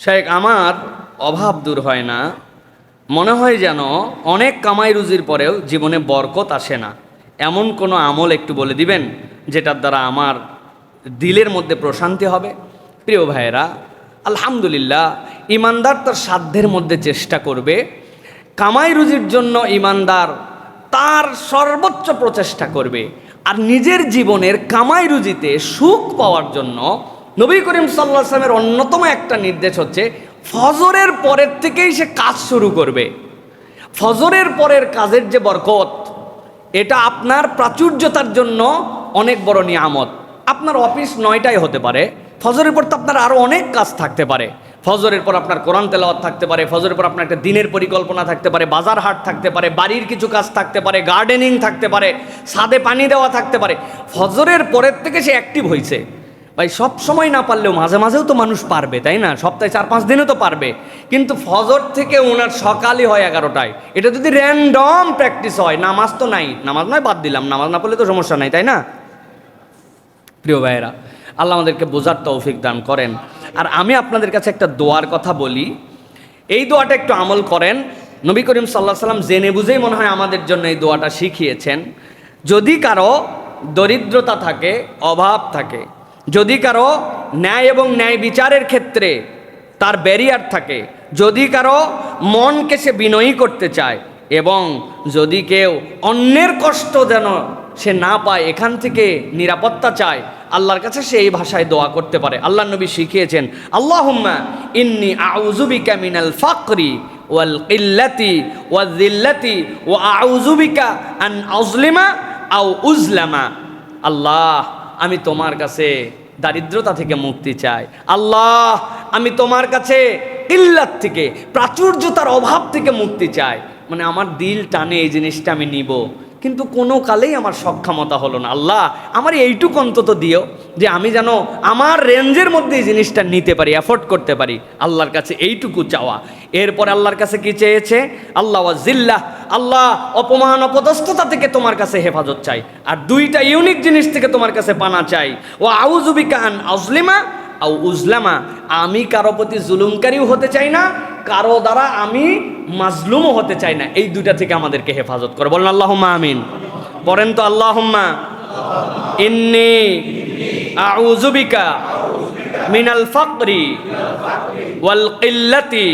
শায়েখ, আমার অভাব দূর হয় না, মনে হয় যেন অনেক কামাই রুজির পরেও জীবনে বরকত আসে না। এমন কোনো আমল একটু বলে দিবেন যেটার দ্বারা আমার দিলের মধ্যে প্রশান্তি হবে। প্রিয় ভাইয়েরা, আলহামদুলিল্লাহ, ইমানদার তার সাধ্যের মধ্যে চেষ্টা করবে। কামাই রুজির জন্য ইমানদার তার সর্বোচ্চ প্রচেষ্টা করবে। আর নিজের জীবনের কামাই রুজিতে সুখ পাওয়ার জন্য নবী করিম সাল্লাল্লাহু আলাইহি ওয়াসাল্লামের অন্যতম একটা নির্দেশ হচ্ছে ফজরের পরের থেকেই সে কাজ শুরু করবে। ফজরের পরের কাজের যে বরকত, এটা আপনার প্রাচুর্যতার জন্য অনেক বড় নিয়ামত। আপনার অফিস 9টায় হতে পারে, ফজরের পর তো আপনার আরও অনেক কাজ থাকতে পারে। ফজরের পর আপনার কোরআন তেলাওয়াত থাকতে পারে, ফজরের পর আপনার একটা দিনের পরিকল্পনা থাকতে পারে, বাজার হাট থাকতে পারে, বাড়ির কিছু কাজ থাকতে পারে, গার্ডেনিং থাকতে পারে, ছাদে পানি দেওয়া থাকতে পারে। ফজরের পরের থেকে সে অ্যাক্টিভ হয়েছে। ভাই, সব সময় না পারলেও মাঝে মাঝেও তো মানুষ পারবে, তাই না? সপ্তাহে 4-5 দিনও তো পারবে। কিন্তু ফজর থেকে ওনার সকালই হয় 11টায়। এটা যদি র্যান্ডম প্র্যাকটিস হয়, নামাজ তো নাই, নামাজ নয় বাদ দিলাম, নামাজ না পড়লে তো সমস্যা নাই, তাই না? প্রিয় ভাইয়েরা, আল্লাহ আমাদেরকে বোঝার তৌফিক দান করেন। আর আমি আপনাদের কাছে একটা দোয়ার কথা বলি, এই দোয়াটা একটু আমল করেন। নবী করিম সাল্লাল্লাহু আলাইহি ওয়াসাল্লাম জেনে বুঝেই মনে হয় আমাদের জন্য এই দোয়াটা শিখিয়েছেন। যদি কারো দরিদ্রতা থাকে, অভাব থাকে, যদি কারো ন্যায় এবং ন্যায় বিচারের ক্ষেত্রে তার ব্যারিয়ার থাকে, যদি কারো মনকে সে বিনয়ী করতে চায়, এবং যদি কেউ অন্যের কষ্ট যেন সে না পায়, এখান থেকে নিরাপত্তা চায়, আল্লাহর কাছে সে এই ভাষায় দোয়া করতে পারে। আল্লাহ নবী শিখিয়েছেন, আল্লাহুম্মা ইন্নী আউযু বিকা মিনাল ফাকরি ওয়াল কিল্লাতি ওয়াল যিল্লাতি ওয়া আউযু বিকা আন আযলিমা আও উযলামা। আল্লাহ, আমি তোমার কাছে দারিদ্রতা থেকে মুক্তি চাই। আল্লাহ, আমি তোমার কাছে ইল্লাত থেকে, প্রাচুর্যতার অভাব থেকে মুক্তি চাই। মানে আমার দিল টানে এই জিনিসটা আমি নিব, কিন্তু কোনো কালেই আমার সক্ষমতা হলো না। আল্লাহ, আমার এইটুকু অন্তত দিও যে আমি যেন আমার রেঞ্জের মধ্যে এই জিনিসটা নিতে পারি, অ্যাফোর্ড করতে পারি। আল্লাহর কাছে এইটুকু চাওয়া। এরপরে আল্লাহর কাছে কি চেয়েছে? আল্লাহ ওয়া জিল্লাহ, আল্লাহ অপমান অপদস্থতা থেকে তোমার কাছে হেফাজত চাই। আর দুইটা ইউনিক জিনিস থেকে তোমার কাছে পানা চাই, ও আউযু বিকা আন আযলিমা আও উযলামা। আমি কারো প্রতি জুলুমকারীও হতে চাই না, কারো দ্বারা আমি মাজলুমও হতে চাই না। এই দুইটা থেকে আমাদেরকে হেফাজত করো। বলেন আল্লাহুম্মা আমিন। পড়েন তো, আল্লাহুম্মা ইন্নী আউযু বিকা মিনাল ফাকরি ওয়াল কিল্লাতি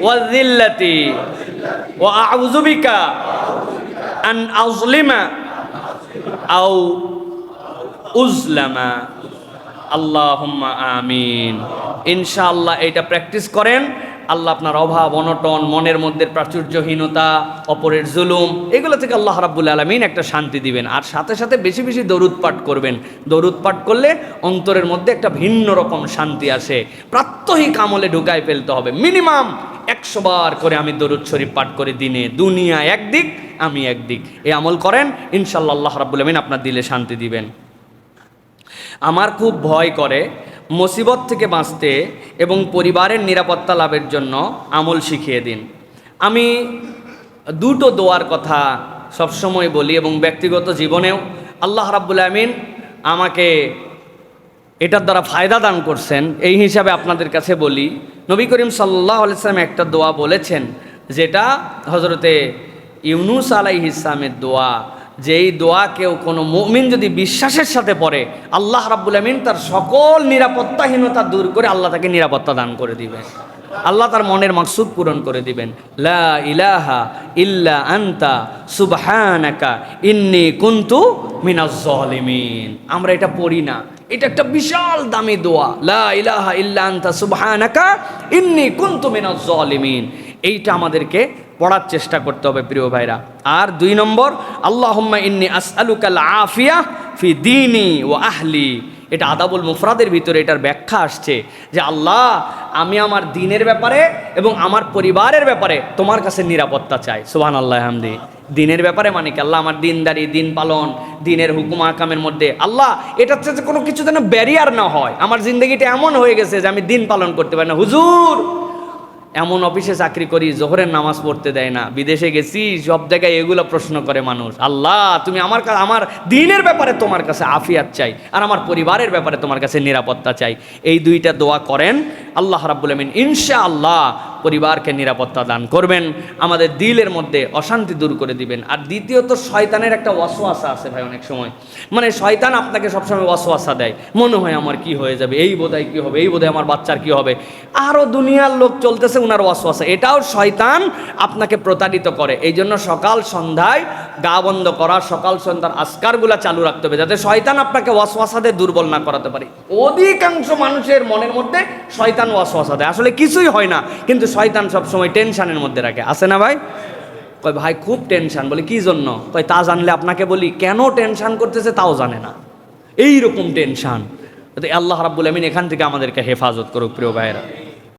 ওয়াল যিল্লাতি ওয়া আউযু বিকা আন আযলিমা আও উযলামা। আল্লাহুম্মা আমিন। ইনশাআল্লাহ এটা প্র্যাকটিস করেন। আল্লাহ আপনার অভাব অনটন, মনের মধ্যে প্রাচুর্যহীনতা, অপরের জুলুম, এগুলো থেকে আল্লাহ রাব্বুল আলামিন একটা শান্তি দিবেন। আর সাথে সাথে বেশি বেশি দরুদ পাঠ করবেন। দরুদ পাঠ করলে অন্তরের মধ্যে একটা ভিন্ন রকম শান্তি আসে। প্রাত্যহিক আমলে ঢুকায় ফেলতে হবে। মিনিমাম 100 বার করে আমি দরুদ শরীফ পাঠ করে দিনে, দুনিয়া একদিক আমি একদিক, এই আমল করেন। ইনশাআল্লাহ আল্লাহ রাব্বুল আলামিন আপনার দিলে শান্তি দিবেন। আমার খুব ভয় করে মুসিবত থেকে বাঁচতে এবং পরিবারের নিরাপত্তা লাভের জন্য আমল শিখিয়ে দিন। আমি দুটো দোয়ার কথা সবসময় বলি এবং ব্যক্তিগত জীবনেও আল্লাহ রাব্বুল আমিন আমাকে এটার দ্বারা ফায়দা দান করছেন। এই হিসাবে আপনাদের কাছে বলি, নবী করিম সাল্লাল্লাহু আলাইহি ওয়াসাল্লাম একটা দোয়া বলেছেন, যেটা হযরতে ইউনুস আলাইহিস সালামের দোয়া। যেই দোয়া কেউ কোনো মুমিন যদি বিশ্বাসের সাথে পড়ে, আল্লাহ রাব্বুল আমিন তার সকল নিরাপত্তাহীনতা দূর করে আল্লাহ তাকে নিরাপত্তা দান করে দিবেন। আল্লাহ তার মনের মাকসুদ পূরণ করে দিবেন। লা ইলাহা ইল্লা আনতা সুবহানাকা ইন্নী কুনতু মিনাজ জালিমিন। আমরা এটা পড়ি না, এটা একটা বিশাল দামি দোয়া। লা ইলাহা ইল্লা আনতা সুবহানাকা ইন্নী কুনতু মিনাজ জালিমিন। এইটা আমাদেরকে পড়ার চেষ্টা করতে হবে প্রিয় ভাইরা। আর 2 নম্বর, আল্লাহুম্মা ইন্নী আসআলুকাল আফিয়া ফি দীনি ওয়া আহলি। এটা আদাবুল মুফরাদের ভিতরে এটার ব্যাখ্যা আসছে যে আল্লাহ, আমি আমার দ্বীনের ব্যাপারে এবং আমার পরিবারের ব্যাপারে তোমার কাছে নিরাপত্তা চাই। সুবহানাল্লাহ হামদি। দ্বীনের ব্যাপারে মানে কি? আল্লাহ আমার দ্বীনদারি, দ্বীন পালন, দ্বীনের হুকুম আহকামের মধ্যে আল্লাহ এটার সাথে কোনো কিছু যেন ব্যারিয়ার না হয়। আমার জিন্দগিটা এমন হয়ে গেছে যে আমি দ্বীন পালন করতে পারি না। হুজুর, এমন অফিসে চাকরি করি জোহরের নামাজ পড়তে দেয় না, বিদেশে গেছি সব জায়গায় এগুলো প্রশ্ন করে মানুষ। আল্লাহ তুমি আমার দিনের ব্যাপারে তোমার কাছে আফিয়াত চাই, আর আমার পরিবারের ব্যাপারে তোমার কাছে নিরাপত্তা চাই। এই দুইটা দোয়া করেন, আল্লাহ রাব্বুল আমিন ইনশাআল্লাহ পরিবারকে নিরাপত্তা দান করবেন, আমাদের দিলের মধ্যে অশান্তি দূর করে দিবেন। আর দ্বিতীয়ত শয়তানের একটা ওয়াসওয়াসা আছে ভাই, অনেক সময় মানে শয়তান আপনাকে সবসময় ওয়াসওয়াসা দেয়, মনে হয় আমার কি হয়ে যাবে, এই বোধহয় কি হবে, এই বোধহয় আমার বাচ্চার কি হবে, আরও দুনিয়ার লোক চলতেছে উনার ওয়াসওয়াসা, এটাও শয়তান আপনাকে প্রতারিত করে। এই জন্য সকাল সন্ধ্যায় গা বন্ধ করা, সকাল সন্ধ্যার আজকারগুলা চালু রাখতে হবে, যাতে শয়তান আপনাকে ওয়াসওয়াসাতে দুর্বল না করাতে পারে। অধিকাংশ মানুষের মনের মধ্যে শয়তান ওয়াসওয়াসা দেয়, আসলে কিছুই হয় না, কিন্তু শয়তান সবসময় টেনশনের মধ্যে রাখে, আছে না ভাই? কয় ভাই খুব টেনশন, বলে কি জন্য? কয় তা জানলে আপনাকে বলি, কেন টেনশন করতেছে তাও জানে না, এই রকম টেনশন। আল্লাহ রাব্বুল আমিন এখান থেকে আমাদেরকে হেফাজত করুক প্রিয় ভাইয়েরা।